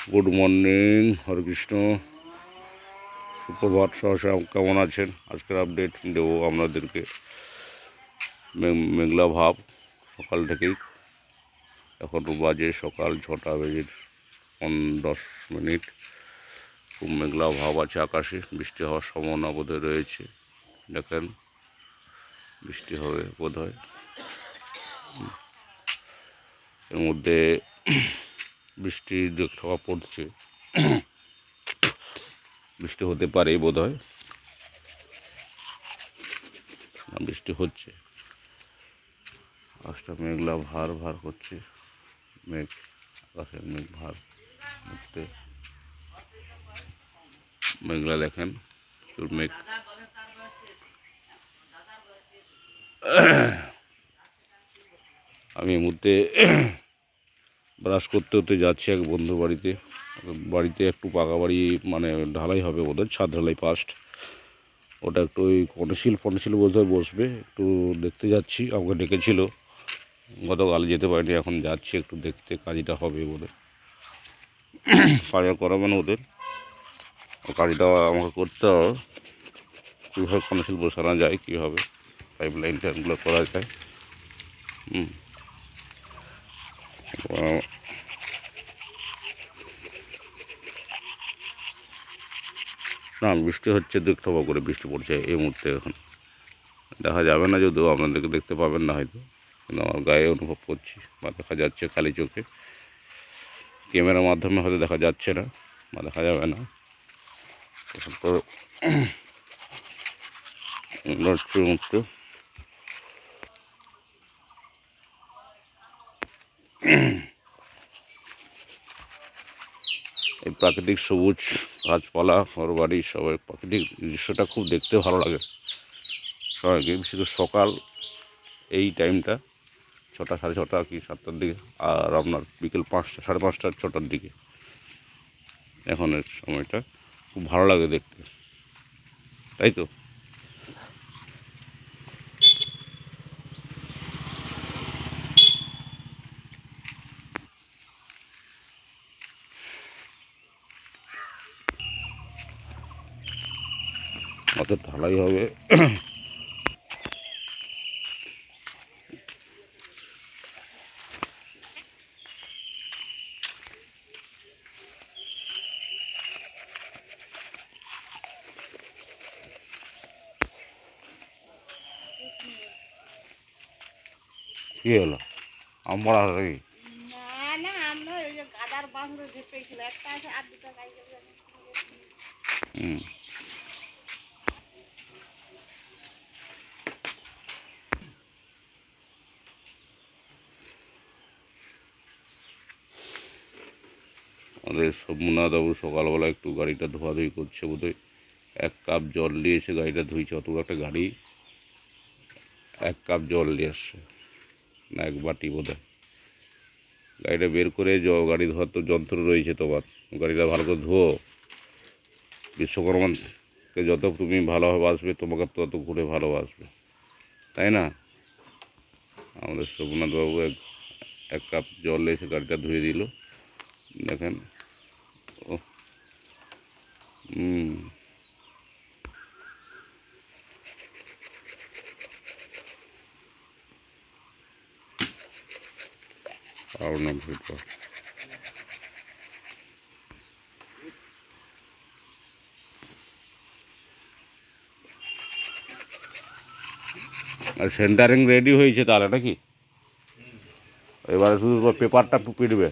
Good morning, হরে কৃষ্ণ, সুপ্রভাত। সহসা কেমন আছেন? আজকের আপডেট দেবো আপনাদেরকে। মেঘলা ভাব সকাল থেকেই, এখন বাজে সকাল 6টা বেজে 10 মিনিট। খুব মেঘলা ভাব আছে আকাশে, বৃষ্টি হওয়ার সম্ভাবনা বোধহয় রয়েছে। দেখেন বৃষ্টি হবে বোধহয়। এর মধ্যে বৃষ্টি দেখতে পড়ছে, বৃষ্টি হতে পারে বোধহয়, বৃষ্টি হচ্ছে। আকাশটা মেঘলা ভার ভার করছে, মেঘ, আকাশের মেঘ ভার মধ্যে মেঘলা দেখেন, মেঘ। আমি এই মুহূর্তে ব্রাশ করতে করতে যাচ্ছি এক বন্ধুর বাড়িতে। বাড়িতে একটু পাকা বাড়ি, মানে ঢালাই হবে বোধহয়, ছাদ ঢালাই ফার্স্ট। ওটা একটু ওই ফনেশিল বোধহয় বসবে, একটু দেখতে যাচ্ছি। আমাকে ডেকেছিল, গতকাল যেতে পারিনি, এখন যাচ্ছি একটু দেখতে। কাজটা হবে বোধহয়, কাজটা করাবে না ওদের, কাজটা আমাকে করতে হবে। কীভাবে ফনেশিল বসানো যায়, কীভাবে পাইপ লাইন টাইনগুলো করা যায়। না, বৃষ্টি হচ্ছে, দেখতে পাবো করে বৃষ্টি পড়ছে এই মুহূর্তে। এখন দেখা যাবে না, যদিও আপনাদেরকে দেখতে পাবেন না হয়তো, কিন্তু আমার গায়ে অনুভব করছি বা দেখা যাচ্ছে খালি চোখে। ক্যামেরার মাধ্যমে হয়তো দেখা যাচ্ছে না বা দেখা যাবে না। এখন তো লড়ছে মুহূর্তে। এই প্রাকৃতিক সবুজ গাছপালা, ঘর বাড়ি, সবাই প্রাকৃতিক দৃশ্যটা খুব দেখতে ভালো লাগে সবাইকে, বিশেষ করে সকাল এই টাইমটা, 6টা, সাড়ে 6টা কি 7টার দিকে, আর আপনার বিকেল 5টা, সাড়ে 5টা, 6টার দিকে। এখনের সময়টা খুব ভালো লাগে দেখতে, তাই তো। অত ঢালাই হবে। কি হলো? আমার আর কি আমাদের সোমনাথবাবু সকালবেলা একটু গাড়িটা ধোয়াধুয়ি করছে বোধহয়। 1 কাপ জল নিয়ে এসে গাড়িটা ধুইছে। অত বড় একটা গাড়ি, 1 কাপ জল নিয়ে আসছে, না 1 বাটি বোধহয়। গাড়িটা বের করে গাড়ি ধোয়ার তো যন্ত্র রয়েছে তোমার, গাড়িটা ভালো করে ধুয়ো। বিশ্বকর্মাকে যত তুমি ভালোবাসবে, তোমাকে তত ঘুরে ভালোবাসবে, তাই না? আমাদের সোমনাথবাবু 1 কাপ জল এসে গাড়িটা ধুয়ে দিল, দেখেন। ও আর না ভিতর আর সেন্টারিং রেডি হয়েছে তাহলে নাকি? এবারে শুধু পেপারটা পিটবে,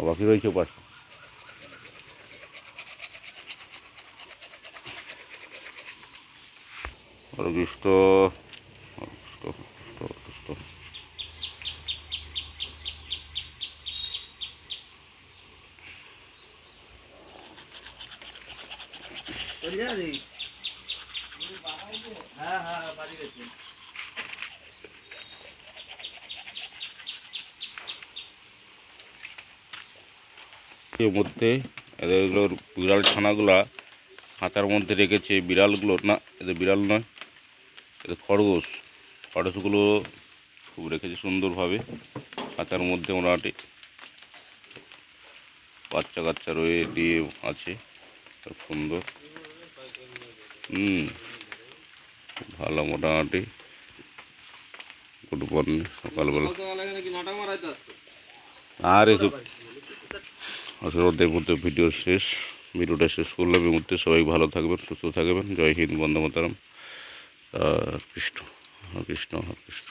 বাকি রয়েছে পাশ। বৃষ্ট এর মধ্যে এগুলোর বিড়াল ছানাগুলা হাতার মধ্যে রেখেছে। বিড়ালগুলো না, এদের বিড়াল নয়, এদের খরগোশ। খরগোশগুলো খুব রেখেছে সুন্দরভাবে হাতার মধ্যে মোটামুটি। বাচ্চা কাচ্চা রয়ে দিয়ে আছে, খুব সুন্দর। খুব ভালো, মোটামুটি গুড মর্নিং সকালবেলা। আর একটু ওদের ভিডিও শেষ, ভিডিওটা শেষ করলাম। এই মুহূর্তে সবাই ভালো থাকবেন, সুস্থ থাকবেন। জয় হিন্দ, বন্দে মাতরম। কৃষ্ণ কৃষ্ণ কৃষ্ণ।